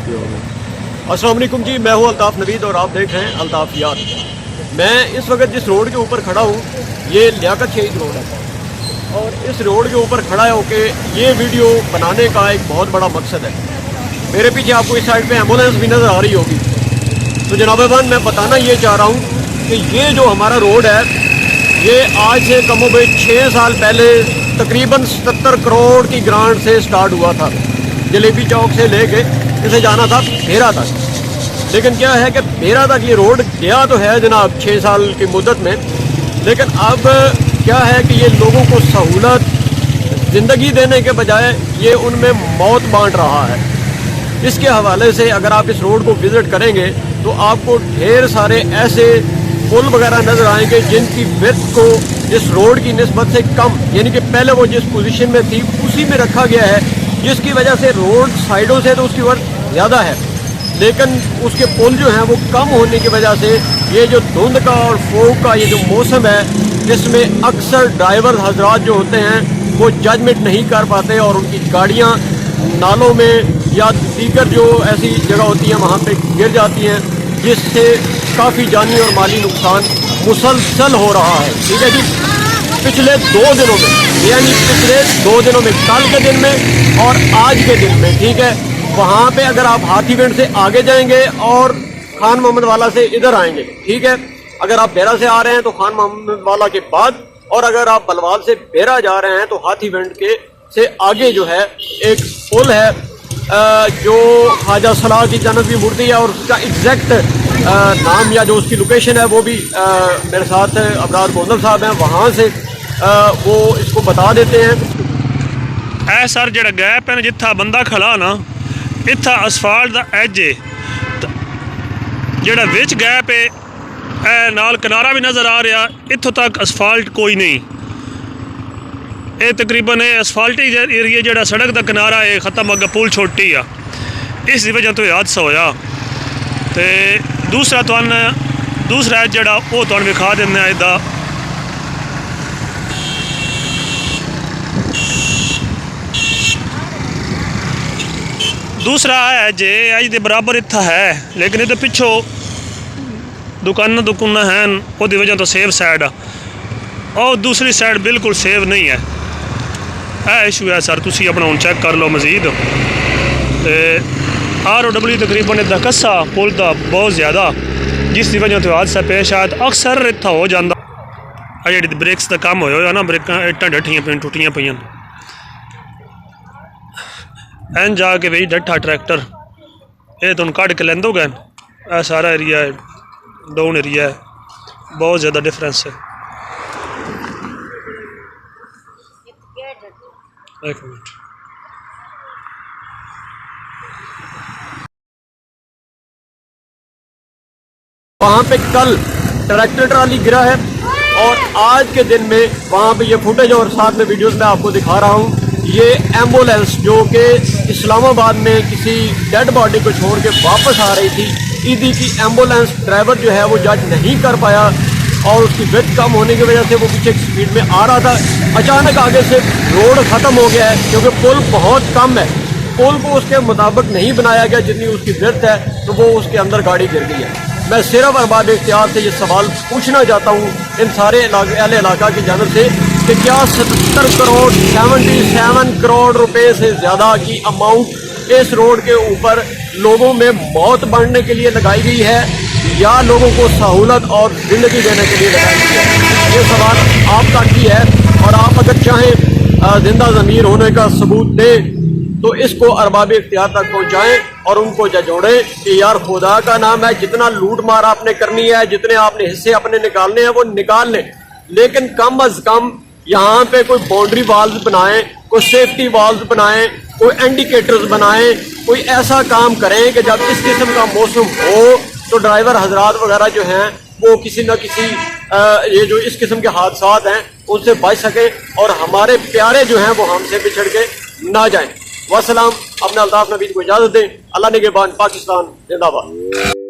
चुके होंगे। अस्सलाम वालेकुम जी, मैं हूँ अल्ताफ़ नवीद और आप देख रहे हैं अल्ताफ़ याद। मैं इस वक्त जिस रोड के ऊपर खड़ा हूँ ये लियाकत शहीद रोड है और इस रोड के ऊपर खड़ा होके ये वीडियो बनाने का एक बहुत बड़ा मकसद है। मेरे पीछे आपको इस साइड पे एम्बुलेंस भी नज़र आ रही होगी। तो जनाब-ए-बान मैं बताना ये चाह रहा हूँ कि ये जो हमारा रोड है ये आज से कमोबेश 6 साल पहले तकरीबन 77 करोड़ की ग्रांट से स्टार्ट हुआ था। जलेबी चौक से लेके इसे जाना था भेरा तक। लेकिन क्या है कि भेरा तक ये रोड गया तो है जनाब 6 साल की मुद्दत में, लेकिन अब क्या है कि ये लोगों को सहूलत ज़िंदगी देने के बजाय ये उनमें मौत बांट रहा है। इसके हवाले से अगर आप इस रोड को विज़िट करेंगे तो आपको ढेर सारे ऐसे पुल वगैरह नज़र आएंगे जिनकी विड्थ को इस रोड की निस्बत से कम, यानी कि पहले वो जिस पोजीशन में थी उसी में रखा गया है, जिसकी वजह से रोड साइडों से तो उसकी वर्थ ज़्यादा है, लेकिन उसके पुल जो हैं वो कम होने की वजह से ये जो धुंध का और फोग का ये जो मौसम है इसमें अक्सर ड्राइवर हजरात जो होते हैं वो जजमेंट नहीं कर पाते और उनकी गाड़ियाँ नालों में या दीगर जो ऐसी जगह होती हैं वहाँ पे गिर जाती हैं, जिससे काफ़ी जानी और माली नुकसान मुसलसल हो रहा है। ठीक है जी, पिछले 2 दिनों में, यानी पिछले 2 दिनों में, कल के दिन में और आज के दिन में, ठीक है, वहाँ पे अगर आप हाथीगंज से आगे जाएंगे और खान मोहम्मद वाला से इधर आएंगे, ठीक है, अगर आप बेरा से आ रहे हैं तो खान मोहम्मद वाला के बाद, और अगर आप बलवाल से बेरा जा रहे हैं तो हाथीगंज के से आगे जो है एक पुल है जो ख्वाजा सलाह की जन्नत की मूर्ति है, और उसका एग्जैक्ट नाम या जो उसकी लोकेशन है वो भी मेरे साथ अबरार गोंदल साहब हैं, वहाँ से वो इसको बता देते हैं। ए सर जो गैप है जिथा बंदा खड़ा ना, इतना असफाल्ट का एज है, जो विच गैप है ए नाल किनारा भी नज़र आ रहा, इतों तक असफाल्ट कोई नहीं। ये तकरीबन असफाल्टी एरिया जो सड़क का किनारा है खत्म अगर पुल छोटी आ, इस वजह तो हादसा होया। तो दूसरा जड़ा वो तुहानू विखा देना इदा दूसरा है जे अज के बराबर इतना है, लेकिन ये पिछों दुकाना हैं वो वजह तो सेफ साइड आ, और दूसरी साइड बिल्कुल सेफ नहीं है। यह इशू है सर, तुसी अपना हुण चेक कर लो मजीद। ROW तकरीबन इतना कस्सा पुल का बहुत ज़्यादा, जिसकी वजह तो हादसा पेश आया। तो अक्सर इतना हो जाता जी ब्रेक्स का कम होया ना, ब्रेकां इट्टां डट्ठियां पईयां टुटियां पईयां एन जाके भाई डट्ठा ट्रैक्टर ये तुम कट के लेंदो गए। यह सारा एरिया है डाउन एरिया है, बहुत ज़्यादा डिफरेंस है। एक मिनट, वहाँ पे कल ट्रैक्टर ट्राली गिरा है और आज के दिन में वहाँ पे ये फुटेज और साथ में वीडियोस में आपको दिखा रहा हूँ। ये एम्बुलेंस जो कि इस्लामाबाद में किसी डेड बॉडी को छोड़ के वापस आ रही थी, ईदी की एम्बुलेंस ड्राइवर जो है वो जज नहीं कर पाया और उसकी वेट कम होने की वजह से वो पीछे स्पीड में आ रहा था। अचानक आगे से रोड ख़त्म हो गया है क्योंकि पुल बहुत कम है, पुल को उसके मुताबिक नहीं बनाया गया जितनी उसकी वेट है, तो वो उसके अंदर गाड़ी गिर गई है। मैं सिर्फ अरबाब इख्तियार से ये सवाल पूछना चाहता हूँ इन सारे अहले इलाका की जानब से कि क्या 77 करोड़ रुपए से ज़्यादा की अमाउंट इस रोड के ऊपर लोगों में मौत बढ़ने के लिए लगाई गई है या लोगों को सहूलत और ज़िंदगी देने के लिए लगाई गई है? ये सवाल आप तक ही है, और आप अगर चाहें जिंदा ज़मीर होने का सबूत दें तो इसको अरबाब इख्तियार तक पहुँचाएँ और उनको जोड़ें कि यार खुदा का नाम है, जितना लूट मार आपने करनी है, जितने आपने हिस्से अपने निकालने हैं वो निकाल लें, लेकिन कम अज़ कम यहाँ पे कोई बाउंड्री वाल्स बनाएं, कोई सेफ्टी वाल्स बनाएं, कोई इंडिकेटर्स बनाएं, कोई ऐसा काम करें कि जब इस किस्म का मौसम हो तो ड्राइवर हजरात वगैरह जो हैं वो किसी न किसी ये जो इस किस्म के हादसात हैं उनसे बच सकें और हमारे प्यारे जो हैं वो हमसे बिछड़ के ना जाएं। वसलाम, अपने अल्ताफ नबीद को इजाज़त दें। अल्लाह निगहबान, पाकिस्तान जिंदाबाद।